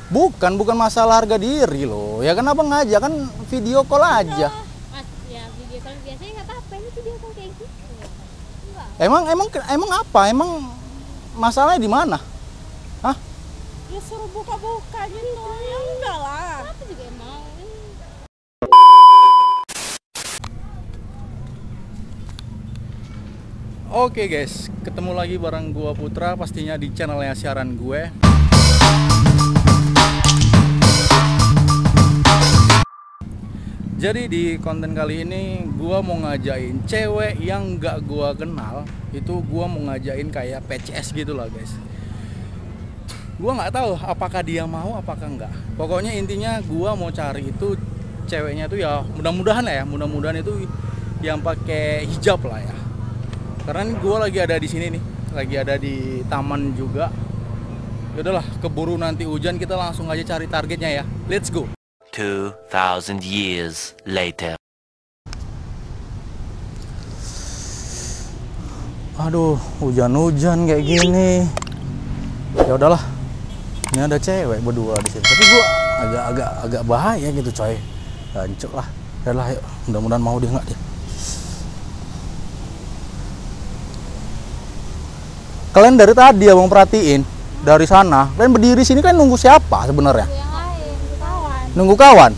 Bukan masalah harga diri loh. Ya kan abang ngajak kan video call aja. Mas, ya video call biasanya nggak apa-apa, ini video call kayak gitu. Enggak. Emang apa? Emang masalahnya di mana? Hah? Ya suruh buka-buka gitu. Ya enggak lah. Apa juga mau. Oke guys, ketemu lagi bareng gua Putra, pastinya di channelnya siaran gue. Jadi di konten kali ini gua mau ngajain cewek yang gak gua kenal. Itu gua mau ngajain kayak PCS gitu lah guys. Gua nggak tahu apakah dia mau apakah enggak. Pokoknya intinya gua mau cari itu ceweknya tuh ya mudah-mudahan lah ya, mudah-mudahan itu yang pakai hijab lah ya. Karena gue lagi ada di sini nih, lagi ada di taman juga. Yaudahlah, keburu nanti hujan, kita langsung aja cari targetnya ya. Let's go. 2000 years later. Aduh, hujan-hujan kayak gini. Ya udahlah, ini ada cewek berdua di sini. Tapi gue agak bahaya gitu coy. Gancuk lah. Yaudahlah, yuk. Mudah-mudahan mau dia nggak dia. Kalian dari tadi abang perhatiin dari sana, kalian berdiri sini kalian nunggu siapa sebenarnya? Yang lain, Kawan. Nunggu kawan?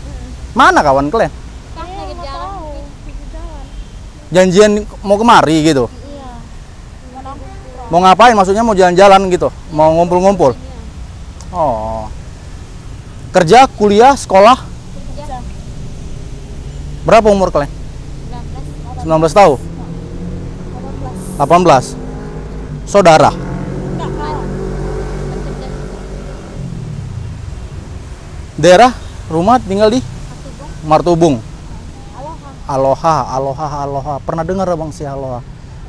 Mana kawan kalian? pas lagi jalan. Janjian mau kemari gitu? Iya. Mau ngapain? Maksudnya mau jalan-jalan gitu? Mau ngumpul-ngumpul? Oh. Kerja, kuliah, sekolah? Kerja. Berapa umur kalian? 19. 19 tahun? 18? Saudara? Enggak kawan. Daerah? Rumah tinggal di? Martubung. Aloha. Aloha. Pernah dengar abang si Aloha?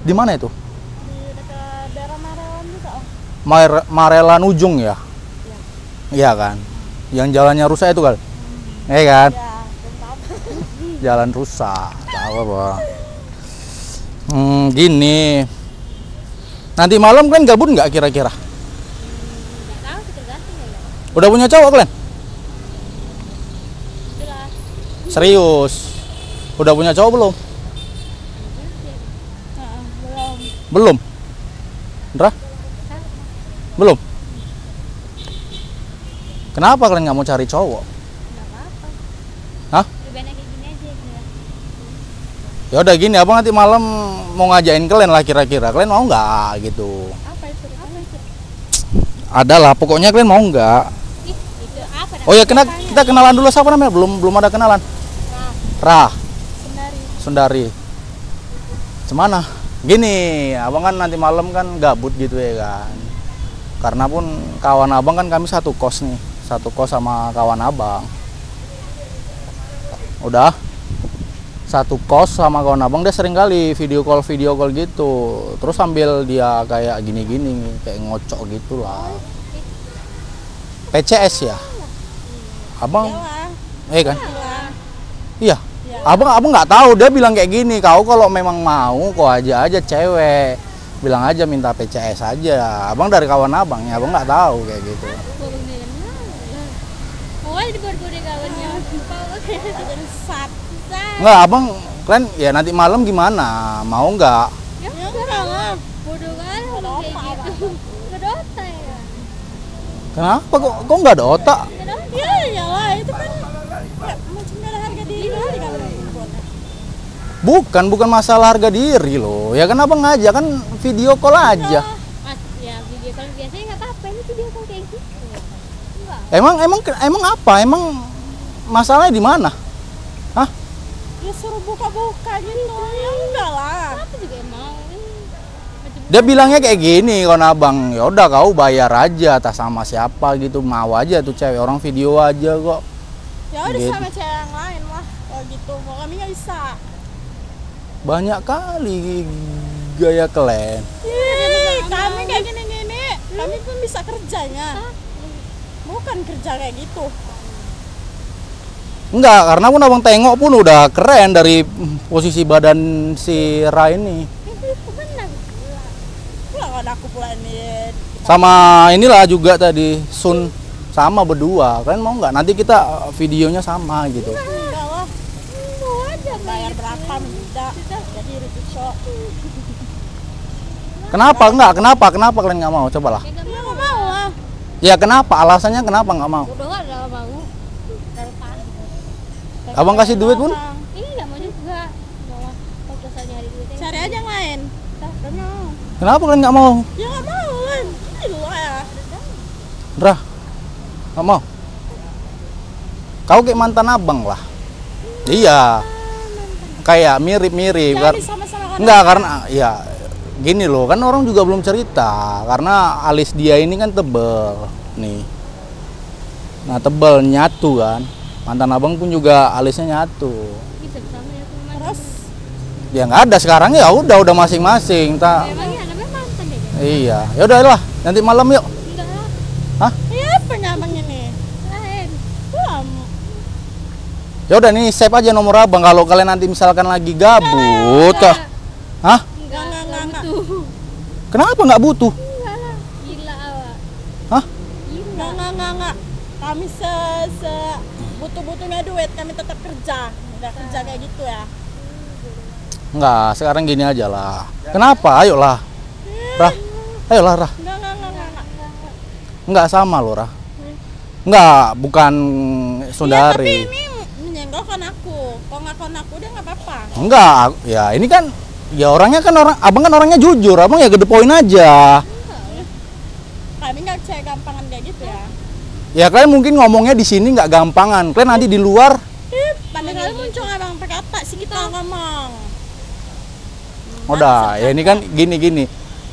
Di mana itu? Di dekat daerah Marewan juga, Om. Marelan ujung ya? Iya kan? Yang jalannya rusak itu kan? Iya kan? Ya, belum tahu. Jalan rusak. Tahu bang. Gini. Nanti malam kalian gabut nggak kira-kira? Nggak tahu sih, tergantung ya. Udah punya cowok kalian? Itulah. Serius? Udah punya cowok belum? Heeh, belum. Belum? Indra? Belum? Kenapa kalian nggak mau cari cowok? Nggak apa-apa. Hah? Lebih enak kayak gini aja gitu ya. Ya udah gini, abang nanti malam mau ngajain kalian lah kira-kira. Kalian mau nggak gitu? Apa itu? Ada lah, pokoknya kalian mau nggak? Ih, itu apa? Oh ya, kita kenalan dulu, siapa namanya? Belum ada kenalan. Rah, Sundari. Cemana? Gini, abang kan nanti malam kan gabut gitu ya kan. Karena pun kawan abang kan kami satu kos nih, satu kos sama kawan abang. Udah satu kos sama kawan abang, dia sering kali video call gitu. Terus sambil dia kayak gini-gini, kayak ngocok gitulah. PCS ya? Abang, kan? Iya. Abang nggak tahu, dia bilang kayak gini, kau kalau memang mau kau aja cewek, bilang aja minta PCS aja. Abang dari kawan abang ya, abang nggak tahu kayak gitu. Mau di bor-bor kawannya. Jadi sat. Nggak, abang kalian ya nanti malam gimana? Mau nggak? Ya enggak lah. bodoh kali kalau kayak gitu. Kedota ya. Kenapa kok nggak ada otak? Ya iyalah, itu kan ya, macam ada harga diri kali kalau buatnya. Bukan masalah harga diri loh. Ya kan abang ngajak kan video call aja. Mas, ya video call biasanya nggak apa-apa, ini video call kayak gitu. Enggak. Emang apa? Emang masalahnya di mana? Hah? Ya suruh buka-buka gitu. Ya enggak lah. Apa juga mau. Dia bilangnya kayak gini, kawan abang. Ya udah kau bayar aja atas sama siapa gitu, mau aja tuh cewek, orang video aja kok. Ya udah Gitu. sama cewek yang lain lah. Kalau gitu, mau kami nggak bisa. Banyak kali gaya kalian. Ih, kami kayak gini-gini. Kami pun bisa kerjanya. Bukan kerja kayak gitu. Enggak, karena pun abang tengok pun udah keren dari posisi badan si Ra ini. Itu benar. Pulang ada aku pula ini. Sama inilah juga tadi Sun sama berdua. Kalian mau nggak? Nanti kita videonya sama gitu. Enggak lah. Mau aja Bayar berapa tidak. Jadi ribut show. Kenapa enggak? Kenapa kalian nggak mau? Cobalah. Ya nggak Ya mau. nggak mau lah. Ya kenapa? Alasannya kenapa nggak mau? Udah nggak mau. Udah lepas. Abang kasih duit pun? Ini nggak mau juga. Mau pas selesai nyari duitnya. Cari aja yang lain. Nggak mau. Kenapa kalian nggak mau? Ya nggak mau lah. Gila ya. Rah, nggak mau. Kau kayak mantan abang lah. Iya. Kayak mirip-mirip. Jadi sama-sama Enggak, karena ya gini loh, kan orang juga belum cerita. Karena alis dia ini kan tebel nih. Nah, tebel nyatu kan. Mantan abang pun juga alisnya nyatu. Bisa bersama ya teman. Terus Ya nggak ada sekarang, ya udah masing-masing. Emang ya namanya mantan deh. Iya, ya udahlah. Nanti malam yuk. Enggak lah. Hah? ya apa abang ini? Lain. Belum. Ya udah nih, save aja nomor abang. Kalau kalian nanti misalkan lagi gabut, kah? Hah? Enggak butuh. Kenapa nggak butuh? Enggak lah. Gila awak. Hah? Gila. Enggak. Kami butuh-butuhnya duit, kami tetap kerja. Udah kerja kayak gitu ya. Nggak, sekarang gini aja lah. Kenapa? Ayolah. Rah. Ayolah, Rah. Enggak. Nggak sama loh, Rah. Nggak, bukan Iya, tapi saudari. ini menyenggolkan aku. Kalau ngakuin aku dia nggak apa-apa. Enggak, ya ini kan ya orangnya kan abang kan orangnya jujur, abang ya ke the point aja. Kami nggak cek gampangan kayak gitu ya. Ya kalian mungkin ngomongnya di sini nggak gampangan, kalian nanti di luar. Pandai kali muncul abang pakai apa sih kita ngomong. Udah, ya ini kan gini.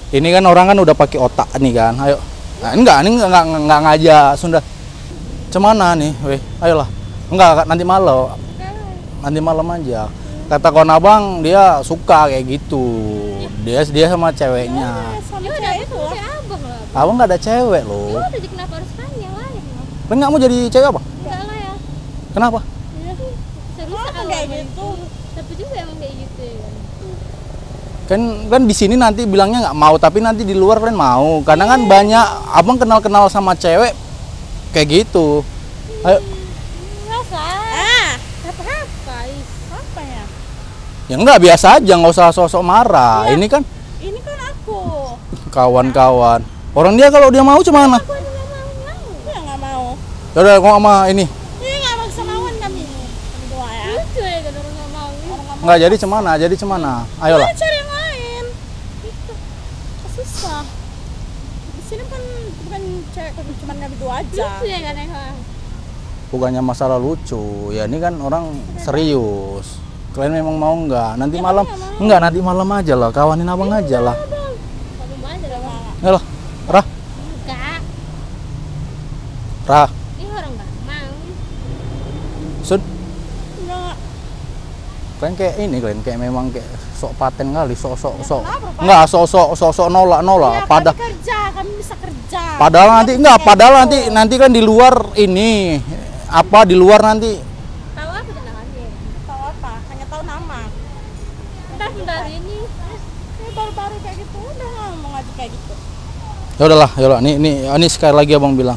Ini kan orang kan udah pakai otak nih kan. Ayo. Nah, ini enggak ngajak Sunda. Cemana nih, weh? Ayolah. Enggak, nanti malam. Nanti malam aja. Kata kawan abang dia suka kayak gitu. Dia sama ceweknya. Sama Ya udah cewek itu itu lah. kayak abang lah. Abang nggak ada cewek Ya loh. udah jadi kenapa harus tanya yang lain? Kalian nggak mau jadi cewek apa? Enggak lah ya. Kenapa? Serius Kenapa kayak gitu? Tapi juga emang kayak gitu ya. Kan di sini nanti bilangnya nggak mau, tapi nanti di luar kalian mau. Karena kan banyak abang kenal sama cewek kayak gitu. Ayo, Rasa. Ah, Apa-apa. apa ya? ya nggak, biasa aja, nggak usah sosok marah. Ini kan Ini kan aku. kawan-kawan. Orang dia kalau dia mau cemana? Aku juga mau. Dia nggak mau. Ya udah, kok sama ini Ini nggak maksa mauan kami. Berdua ya. Lucu ya kan orang nggak mau. Orang nggak mau. nggak jadi cemana? Ayolah. Cari yang lain. Gitu. Susah. Di sini kan bukan cewek, cuma kami dua aja. Lucu ya kan emang. Bukannya masalah lucu, ya ini kan orang serius. Kalian memang mau nggak? Nanti malam, nggak, nanti malam aja lah, kawanin abang aja lah. Kamu aja lah bang. Ayolah, Rah, Enggak. Rah, Ini orang nggak mau. Sud, Enggak. kalian kayak ini, kalian kayak memang kayak sok paten kali, sok, kenapa, Pak? nggak, sok nolak, Ya, pada, kami kerja, kami bisa kerja. padahal nanti Nggak nggak, kayak padahal gitu. nanti kan di luar ini apa di luar nanti. Tahu apa tentang dia? Tahu apa? Hanya tahu nama. Bentar ini. Ini baru-baru kayak gitu, udah ngomong aja kayak gitu. Ya udahlah, ini sekali lagi abang bilang,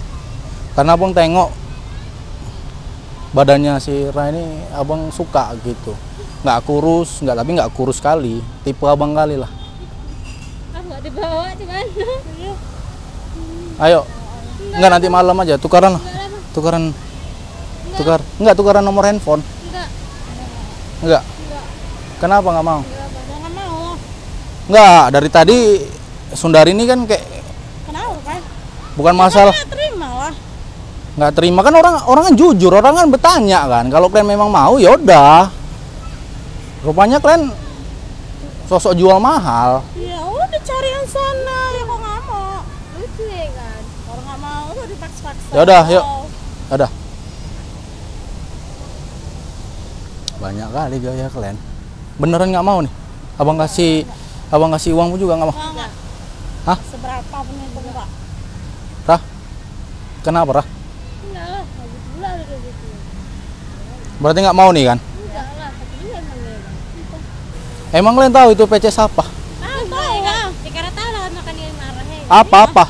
karena abang tengok badannya si Ra ini abang suka gitu, nggak kurus, tapi nggak kurus kali, tipe abang kali lah. Aku nggak dibawa di mana? Ayo, nggak, nanti malam aja tukaran lah, tukaran tukaran nomor handphone. Nggak. Kenapa nggak mau? Jangan mau. Nggak, dari tadi Sundari ini kan kayak Kenapa kan? bukan masalah Nggak terima lah. nggak terima, kan orang kan jujur, orang kan bertanya kan, kalau kalian memang mau ya udah. Rupanya kalian sosok jual mahal. Ya udah cari yang sana, ya kok nggak mau. Lucu ya kan? Orang nggak mau udah dipaksa-paksa. Ya udah, yuk. Oh. Ada. Banyak kali gaya kalian. Beneran nggak mau nih? Abang kasih uang pun juga nggak mau. Nggak. Hah? Seberapa pun itu enggak. Rah? Kenapa, Rah? Enggak lah, habis pula ada kayak gitu. Berarti nggak mau nih kan? Enggak lah, tapi juga emang dia kan. Emang kalian tahu itu PC siapa? Tahu lah. Ya karena tahu lah makan dia marah ya. Apa?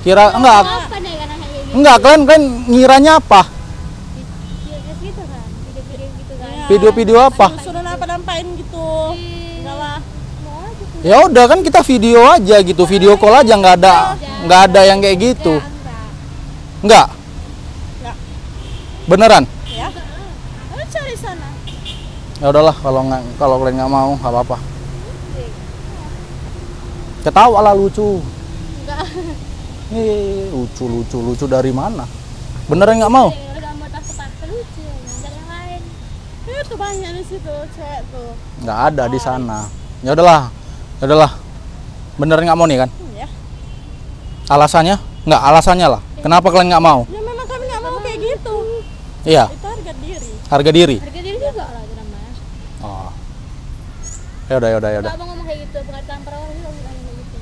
Kira enggak? Apa deh karena kayak Enggak, kalian ngiranya apa? Video gitu kan, video-video gitu kan. Iya. Video-video apa? Suruh nampain gitu. Enggak lah. Mau aja tuh. Ya udah kan kita video aja gitu, video call aja, nggak ada yang kayak gitu. Enggak. Enggak. Enggak. Beneran? Ya. Ayo cari sana. Ya udahlah, kalau kalian nggak mau nggak apa-apa. Ketawa lah, lucu. Enggak. Lucu dari mana? Beneran nggak mau? Udah mau takut lucu, enggak yang lain. Itu banyak di situ cewek tuh. Nggak ada di sana. Ya udahlah. Beneran nggak mau nih kan? Ya. Alasannya? Nggak, alasannya lah. Kenapa kalian nggak mau? Ya memang kami nggak mau kayak gitu. Iya, Itu harga diri. harga diri. Harga diri juga lah itu namanya. Oh. Ya udah. Enggak mau ngomong kayak gitu, pengertian para orang juga ngomong kayak gitu.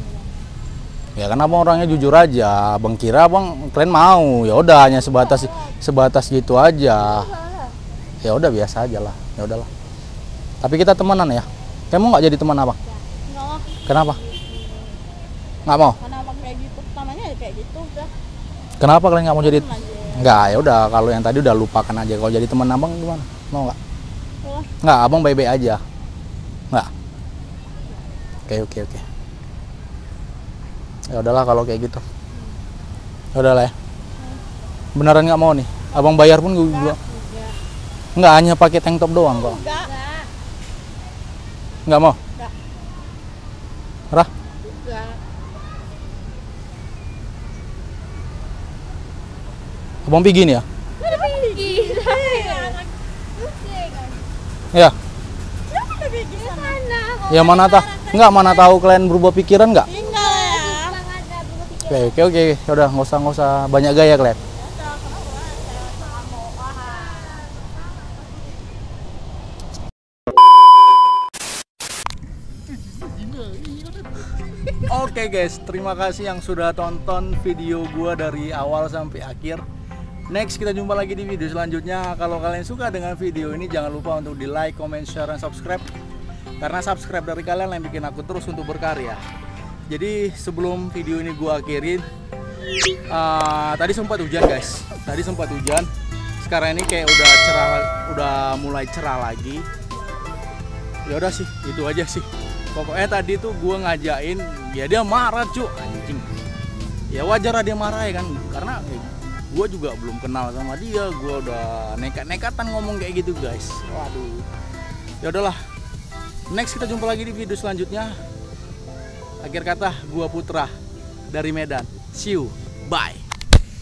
Ya kan abang orangnya jujur aja. Abang kira abang kalian mau. Ya udah, hanya sebatas gitu aja. Ya udah, biasa aja lah. Ya udahlah. Tapi kita temenan ya. Kamu nggak jadi teman abang? Nggak mau. Kenapa? Nggak mau. Karena abang kayak gitu. Namanya kayak gitu udah. Kenapa kalian nggak mau jadi? Temen aja. Nggak, ya udah. Kalau yang tadi udah lupakan aja. Kalau jadi teman abang gimana? Mau nggak? Wah. Nggak, abang baik-baik aja. Nggak. Oke. Ya udahlah kalau kayak gitu. Ya udahlah ya. Beneran nggak mau nih. Abang bayar pun gue Enggak. nggak, hanya pakai tank top doang kok. Enggak. Nggak mau. Enggak. Rah, Enggak. abang pergi nih ya? Pergi. Ya. Siapa udah kayak gitu sana? Ya mana tahu kalian berubah pikiran nggak? Tinggal ya. Oke. Ya udah, nggak usah banyak gaya kalian. Oke guys, terima kasih yang sudah tonton video gua dari awal sampai akhir. Next kita jumpa lagi di video selanjutnya. Kalau kalian suka dengan video ini, jangan lupa untuk di like, comment, share, dan subscribe. Karena subscribe dari kalian yang bikin aku terus untuk berkarya. Jadi sebelum video ini gua akhirin, tadi sempat hujan guys. Sekarang ini kayak udah cerah, udah mulai cerah lagi. Ya udah sih, itu aja sih. Pokoknya tadi tuh gue ngajain, ya dia marah cu, anjing. Ya wajar lah dia marah ya kan, karena gue juga belum kenal sama dia, gue udah nekat-nekatan ngomong kayak gitu guys. Waduh. Ya udahlah. Next kita jumpa lagi di video selanjutnya. Akhir kata, gue Putra dari Medan. See you. Bye.